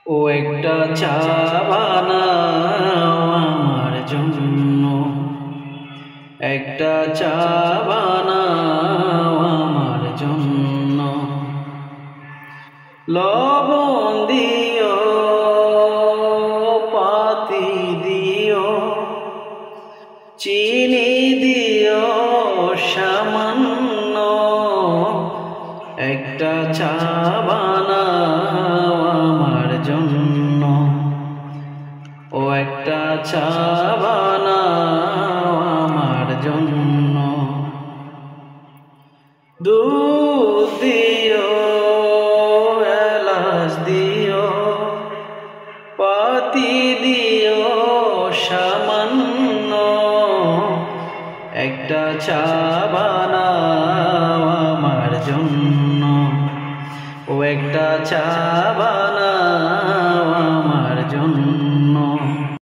ও একটা চা বানাও আমার জন্য, একটা চা বানাও আমার জন্য। লবণ দিও, পাতি দিও, চিনি দিও সামান্য, একটা চা বানাও আমার জন্য। ও একটা চা বানাও আমার জন্য। দুধ দিও, এলাচ দিও, পাতি দিও সামান্য, একটা চা বানাও আমার জন্য। ও একটা চা বানাও আমার জন্য।